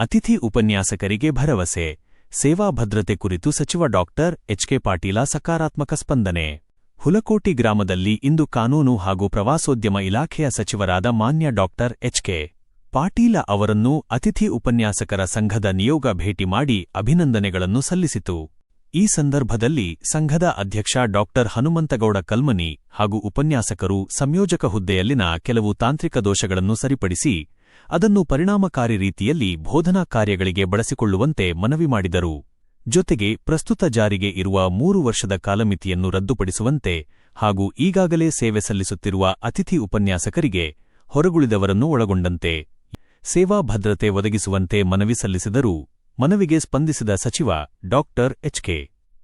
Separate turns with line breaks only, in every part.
ಅತಿಥಿ ಉಪನ್ಯಾಸಕರಿಗೆ ಭರವಸೆ. ಸೇವಾ ಭದ್ರತೆ ಕುರಿತು ಸಚಿವ ಡಾಕ್ಟರ್ ಎಚ್.ಕೆ. ಪಾಟೀಲ ಸಕಾರಾತ್ಮಕ ಸ್ಪಂದನೆ. ಹುಲಕೋಟಿ ಗ್ರಾಮದಲ್ಲಿ ಇಂದು ಕಾನೂನು ಹಾಗೂ ಪ್ರವಾಸೋದ್ಯಮ ಇಲಾಖೆಯ ಸಚಿವರಾದ ಮಾನ್ಯ ಡಾಕ್ಟರ್ ಎಚ್.ಕೆ. ಪಾಟೀಲ ಅವರನ್ನು ಅತಿಥಿ ಉಪನ್ಯಾಸಕರ ಸಂಘದ ನಿಯೋಗ ಭೇಟಿ ಮಾಡಿ ಅಭಿನಂದನೆಗಳನ್ನು ಸಲ್ಲಿಸಿತು. ಈ ಸಂದರ್ಭದಲ್ಲಿ ಸಂಘದ ಅಧ್ಯಕ್ಷ ಡಾಕ್ಟರ್ ಹನುಮಂತಗೌಡ ಕಲ್ಮನಿ ಹಾಗೂ ಉಪನ್ಯಾಸಕರು ಸಂಯೋಜಕ ಹುದ್ದೆಯಲ್ಲಿನ ಕೆಲವು ತಾಂತ್ರಿಕ ದೋಷಗಳನ್ನು ಸರಿಪಡಿಸಿ ಅದನ್ನು ಪರಿಣಾಮಕಾರಿ ರೀತಿಯಲ್ಲಿ ಬೋಧನಾ ಕಾರ್ಯಗಳಿಗೆ ಬಳಸಿಕೊಳ್ಳುವಂತೆ ಮನವಿ ಮಾಡಿದರು. ಜೊತೆಗೆ ಪ್ರಸ್ತುತ ಜಾರಿಗೆ ಇರುವ 3 ವರ್ಷದ ಕಾಲಮಿತಿಯನ್ನು ರದ್ದುಪಡಿಸುವಂತೆ ಹಾಗೂ ಈಗಾಗಲೇ ಸೇವೆ ಸಲ್ಲಿಸುತ್ತಿರುವ ಅತಿಥಿ ಉಪನ್ಯಾಸಕರಿಗೆ ಹೊರಗುಳಿದವರನ್ನು ಒಳಗೊಂಡಂತೆ ಸೇವಾ ಭದ್ರತೆ ಒದಗಿಸುವಂತೆ ಮನವಿ ಸಲ್ಲಿಸಿದರು. ಮನವಿಗೆ ಸ್ಪಂದಿಸಿದ ಸಚಿವ ಡಾಕ್ಟರ್ ಎಚ್.ಕೆ.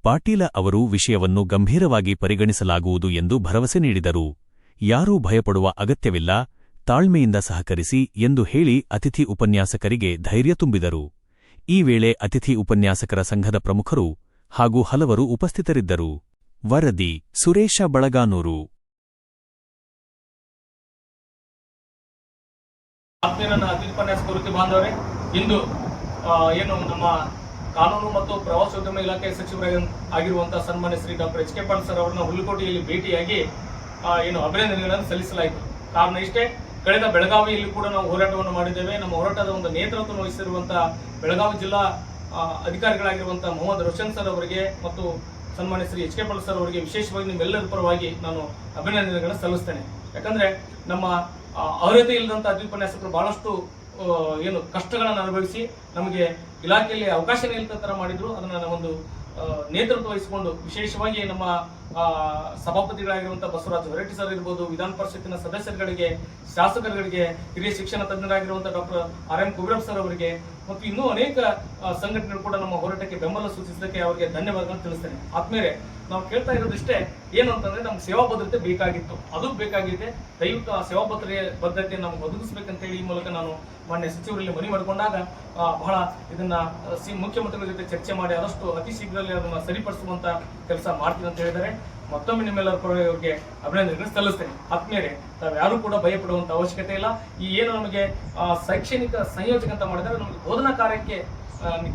ಪಾಟೀಲ ಅವರು ವಿಷಯವನ್ನು ಗಂಭೀರವಾಗಿ ಪರಿಗಣಿಸಲಾಗುವುದು ಎಂದು ಭರವಸೆ ನೀಡಿದರು. ಯಾರೂ ಭಯಪಡುವ ಅಗತ್ಯವಿಲ್ಲ, ತಾಳ್ಮೆಯಿಂದ ಸಹಕರಿಸಿ ಎಂದು ಹೇಳಿ ಅತಿಥಿ ಉಪನ್ಯಾಸಕರಿಗೆ ಧೈರ್ಯ ತುಂಬಿದರು. ಈ ವೇಳೆ ಅತಿಥಿ ಉಪನ್ಯಾಸಕರ ಸಂಘದ ಪ್ರಮುಖರು ಹಾಗೂ ಹಲವರು ಉಪಸ್ಥಿತರಿದ್ದರು. ವರದಿ ಸುರೇಶ ಬಳಗಾನೂರು.
ಇಂದು ಏನು ನಮ್ಮ ಕಾನೂನು ಮತ್ತು ಪ್ರವಾಸೋದ್ಯಮ ಇಲಾಖೆ ಸಚಿವರಾಗಿರುವಂತಹ ಸನ್ಮಾನ್ಯ Shri doctor HK. Patil sir ಅವರನ್ನು ಹುಲಕೋಟೆಯಲ್ಲಿ ಭೇಟಿಯಾಗಿ ಏನು ಅಭಿನಂದನೆಗಳನ್ನು ಸಲ್ಲಿಸಲಾಯಿತು. ಕಾರಣ ಇಷ್ಟೇ, ಕಳೆದ ಬೆಳಗಾವಿಯಲ್ಲಿ ಕೂಡ ನಾವು ಹೋರಾಟವನ್ನು ಮಾಡಿದ್ದೇವೆ. ನಮ್ಮ ಹೋರಾಟದ ಒಂದು ನೇತೃತ್ವ ವಹಿಸಿರುವಂತಹ ಬೆಳಗಾವಿ ಜಿಲ್ಲಾ ಅಧಿಕಾರಿಗಳಾಗಿರುವಂತಹ ಮೊಹಮ್ಮದ್ ರೋಷನ್ ಸರ್ ಅವರಿಗೆ ಮತ್ತು ಸನ್ಮಾನ್ಯ ಶ್ರೀ ಎಚ್.ಕೆ. ಪಾಟೀಲ್ ಸರ್ ಅವರಿಗೆ ವಿಶೇಷವಾಗಿ ನಿಮ್ಮೆಲ್ಲರ ಪರವಾಗಿ ನಾನು ಅಭಿನಂದನೆಗಳನ್ನು ಸಲ್ಲಿಸ್ತೇನೆ. ಯಾಕಂದ್ರೆ ನಮ್ಮ ಅರ್ಹತೆ ಇಲ್ಲದಂತಹ ಅತಿಥಿ ಉಪನ್ಯಾಸಕರು ಬಹಳಷ್ಟು ಏನು ಕಷ್ಟಗಳನ್ನು ಅನುಭವಿಸಿ ನಮಗೆ ಇಲಾಖೆಯಲ್ಲಿ ಅವಕಾಶನೇ ಇಲ್ಲದ ತರ ಮಾಡಿದ್ರು. ಅದನ್ನ ನಾವೊಂದು ನೇತೃತ್ವ ವಹಿಸಿಕೊಂಡು ವಿಶೇಷವಾಗಿ ನಮ್ಮ ಸಭಾಪತಿಗಳಾಗಿರುವಂತಹ ಬಸವರಾಜ ಹೊರಟ್ಟಿ ಸರ್ ಇರ್ಬೋದು, ವಿಧಾನ ಪರಿಷತ್ತಿನ ಸದಸ್ಯರುಗಳಿಗೆ, ಶಾಸಕರುಗಳಿಗೆ, ಹಿರಿಯ ಶಿಕ್ಷಣ ತಜ್ಞರಾಗಿರುವಂತಹ ಡಾಕ್ಟರ್ ಆರ್.ಎಂ. ಕುಬಿರಪ್ಪ ಸರ್ ಅವರಿಗೆ ಮತ್ತು ಇನ್ನೂ ಅನೇಕ ಸಂಘಟನೆಗಳು ಕೂಡ ನಮ್ಮ ಹೋರಾಟಕ್ಕೆ ಬೆಂಬಲ ಸೂಚಿಸಿದ್ದಕ್ಕೆ ಅವರಿಗೆ ಧನ್ಯವಾದಗಳನ್ನು ತಿಳಿಸ್ತೇನೆ. ಆದ್ಮೇಲೆ ನಾವು ಕೇಳ್ತಾ ಇರೋದಿಷ್ಟೇ, ಏನು ಅಂತಂದ್ರೆ ನಮ್ಗೆ ಸೇವಾ ಭದ್ರತೆ ಬೇಕಾಗಿತ್ತು, ಅದು ಬೇಕಾಗಿದೆ. ದಯವಿಟ್ಟು ಆ ಸೇವಾ ಭದ್ರತೆ ನಮ್ಗೆ ಒದಗಿಸಬೇಕಂತ ಹೇಳಿ ಈ ಮೂಲಕ ನಾನು ಮಾನ್ಯ ಸಚಿವರಲ್ಲಿ ಮನವಿ ಮಾಡಿಕೊಂಡಾಗ ಬಹಳ ಇದನ್ನ ಮುಖ್ಯಮಂತ್ರಿಗಳ ಜೊತೆ ಚರ್ಚೆ ಮಾಡಿ ಆದಷ್ಟು ಅತಿ ಶೀಘ್ರದಲ್ಲಿ ಅದನ್ನ ಸರಿಪಡಿಸುವಂತ ಕೆಲಸ ಮಾಡ್ತೀನಿ ಅಂತ ಹೇಳಿದರೆ ಮತ್ತೊಮ್ಮೆ ನಿಮ್ಮೆಲ್ಲರ ಪರವಾಗಿ ಅವರಿಗೆ ಅಭಿನಂದನೆಗಳನ್ನು ಸಲ್ಲಿಸ್ತೇನೆ. ಆದ್ಮೇಲೆ ತಾವ್ಯಾರೂ ಕೂಡ ಭಯಪಡುವಂತ ಅವಶ್ಯಕತೆ ಇಲ್ಲ. ಈ ಏನು ನಮಗೆ ಶೈಕ್ಷಣಿಕ ಸಂಯೋಜಕ ಅಂತ ಮಾಡಿದರೆ ನಮಗೆ ಬೋಧನಾ ಕಾರ್ಯಕ್ಕೆ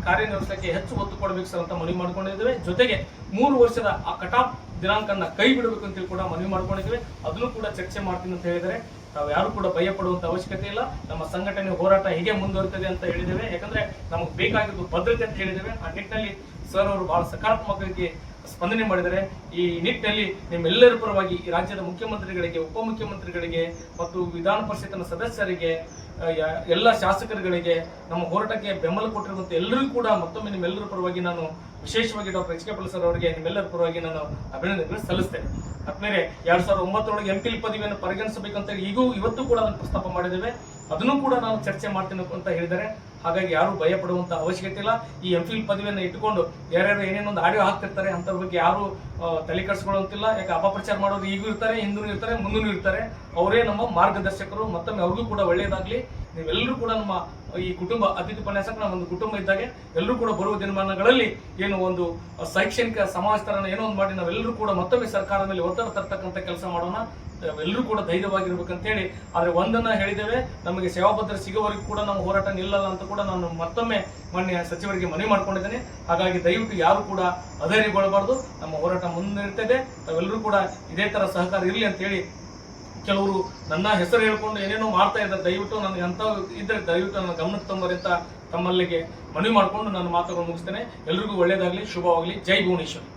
ಕಾರ್ಯನಿರ್ವಹಿಸಲಿಕ್ಕೆ ಹೆಚ್ಚು ಒತ್ತು ಕೊಡಬೇಕು ಸರ್ ಅಂತ ಮನವಿ ಮಾಡ್ಕೊಂಡಿದ್ದೇವೆ. ಜೊತೆಗೆ 3 ವರ್ಷದ ಆ ಕಟಾಫ್ ದಿನಾಂಕನ ಕೈ ಬಿಡಬೇಕು ಅಂತೇಳಿ ಕೂಡ ಮನವಿ ಮಾಡ್ಕೊಂಡಿದ್ದೇವೆ. ಅದನ್ನು ಕೂಡ ಚರ್ಚೆ ಮಾಡ್ತೀನಿ ಅಂತ ಹೇಳಿದರೆ ನಾವು ಯಾರು ಕೂಡ ಭಯ ಪಡುವಂತ ಅವಶ್ಯಕತೆ ಇಲ್ಲ. ನಮ್ಮ ಸಂಘಟನೆ ಹೋರಾಟ ಹೇಗೆ ಮುಂದುವರಿತದೆ ಅಂತ ಹೇಳಿದ್ದೇವೆ. ಯಾಕಂದ್ರೆ ನಮಗೆ ಬೇಕಾಗಿದ್ದು ಭದ್ರತೆ ಅಂತ ಹೇಳಿದ್ದೇವೆ. ಆ ನಿಟ್ಟಿನಲ್ಲಿ ಸರ್ ಅವರು ಬಹಳ ಸಕಾರಾತ್ಮಕವಾಗಿ ಸ್ಪಂದನೆ ಮಾಡಿದರೆ. ಈ ನಿಟ್ಟಿನಲ್ಲಿ ನಿಮ್ಮೆಲ್ಲರ ಪರವಾಗಿ ಈ ರಾಜ್ಯದ ಮುಖ್ಯಮಂತ್ರಿಗಳಿಗೆ, ಉಪಮುಖ್ಯಮಂತ್ರಿಗಳಿಗೆ ಮತ್ತು ವಿಧಾನ ಪರಿಷತ್ತಿನ ಸದಸ್ಯರಿಗೆ, ಎಲ್ಲ ಶಾಸಕರುಗಳಿಗೆ, ನಮ್ಮ ಹೋರಾಟಕ್ಕೆ ಬೆಂಬಲ ಕೊಟ್ಟಿರುವಂತ ಎಲ್ಲರಿಗೂ ಕೂಡ ಮತ್ತೊಮ್ಮೆ ನಿಮ್ಮೆಲ್ಲರ ಪರವಾಗಿ ನಾನು ವಿಶೇಷವಾಗಿ ಡಾಕ್ಟರ್ ಎಚ್.ಕೆ. ಪಾಟೀಲ್ ಸರ್ ಅವರಿಗೆ ನಿಮ್ಮೆಲ್ಲರ ಪರವಾಗಿ ನಾನು ಅಭಿನಂದನೆಗಳನ್ನು ಸಲ್ಲಿಸ್ತೇನೆ. ಆದ್ಮೇಲೆ 2009 ಎಂ.ಫಿಲ್ ಪದವಿಯನ್ನು ಪರಿಗಣಿಸಬೇಕಂತ ಇವತ್ತು ಕೂಡ ಅದನ್ನು ಪ್ರಸ್ತಾಪ ಮಾಡಿದ್ದೇವೆ. ಅದನ್ನು ಕೂಡ ನಾವು ಚರ್ಚೆ ಮಾಡ್ತೀನಿ ಅಂತ ಹೇಳಿದರೆ, ಹಾಗಾಗಿ ಯಾರು ಭಯ ಪಡುವಂತ ಅವಶ್ಯಕತೆ ಇಲ್ಲ. ಈ ಎಂ.ಫಿಲ್ ಪದವಿಯನ್ನು ಇಟ್ಟುಕೊಂಡು ಯಾರ್ಯಾರು ಏನೇನೊಂದು ಆಡಿಯೋ ಹಾಕ್ತಿರ್ತಾರೆ ಅಂತರ ಬಗ್ಗೆ ಯಾರು ತಲೆ ಕೆಡಿಸ್ಕೊಳ್ಳುವಂತಿಲ್ಲ. ಯಾಕೆ ಅಪಪ್ರಚಾರ ಮಾಡೋರು ಈಗೂ ಇರ್ತಾರೆ, ಹಿಂದೂ ಇರ್ತಾರೆ, ಮುಂದೂ ಇರ್ತಾರೆ. ಅವರೇ ನಮ್ಮ ಮಾರ್ಗದರ್ಶಕರು. ಮತ್ತೊಮ್ಮೆ ಅವ್ರಿಗೂ ಕೂಡ ಒಳ್ಳೆಯದಾಗ್ಲಿ. ನೀವೆಲ್ಲರೂ ಕೂಡ ನಮ್ಮ ಈ ಕುಟುಂಬ ಅತಿಥಿ ಉಪನ್ಯಾಸಕರ ಒಂದು ಕುಟುಂಬ ಇದ್ದಾಗೆ ಎಲ್ಲರೂ ಕೂಡ ಬರುವ ದಿನಮಾನಗಳಲ್ಲಿ ಏನು ಒಂದು ಶೈಕ್ಷಣಿಕ ಸಮಾಜತರನ ಏನೋ ಒಂದು ಮಾಡಿ ನಾವೆಲ್ಲರೂ ಕೂಡ ಮತ್ತೊಮ್ಮೆ ಸರ್ಕಾರದ ಮೇಲೆ ಒತ್ತಡ ತರ್ತಕ್ಕಂಥ ಕೆಲಸ ಮಾಡೋಣ. ಎಲ್ಲರೂ ಕೂಡ ಧೈರ್ಯವಾಗಿರ್ಬೇಕಂತ ಹೇಳಿ, ಆದ್ರೆ ಒಂದನ್ನ ಹೇಳಿದ್ದೇವೆ, ನಮಗೆ ಸೇವಾ ಭದ್ರತೆ ಸಿಗೋವರೆಗೂ ಕೂಡ ನಮ್ಮ ಹೋರಾಟ ನಿಲ್ಲಲ್ಲ ಅಂತ ಕೂಡ ನಾನು ಮತ್ತೊಮ್ಮೆ ಮಾನ್ಯ ಸಚಿವರಿಗೆ ಮನವಿ ಮಾಡ್ಕೊಂಡಿದ್ದೇನೆ. ಹಾಗಾಗಿ ದಯವಿಟ್ಟು ಯಾರು ಕೂಡ ಅಧೈರ್ಯಗೊಳ್ಳಬಾರದು. ನಮ್ಮ ಹೋರಾಟ ಮುಂದಿರ್ತದೆ. ತಾವೆಲ್ಲರೂ ಕೂಡ ಇದೇ ತರ ಸಹಕಾರ ಇರಲಿ ಅಂತ ಹೇಳಿ, ಕೆಲವರು ನನ್ನ ಹೆಸರು ಹೇಳ್ಕೊಂಡು ಏನೇನೋ ಮಾಡ್ತಾ ಇದ್ದಾರೆ, ದಯವಿಟ್ಟು ನನಗೆ ಅಂತ ಇದ್ರೆ ದಯವಿಟ್ಟು ನನ್ನ ಗಮನಕ್ಕೆ ತಂಬರಿ ಅಂತ ತಮ್ಮಲ್ಲಿಗೆ ಮನವಿ ಮಾಡಿಕೊಂಡು ನಾನು ಮಾತುಗಳನ್ನು ಮುಗಿಸ್ತೇನೆ. ಎಲ್ರಿಗೂ ಒಳ್ಳೆಯದಾಗಲಿ, ಶುಭವಾಗಲಿ. ಜೈ ಭುವನೇಶ್ವರಿ.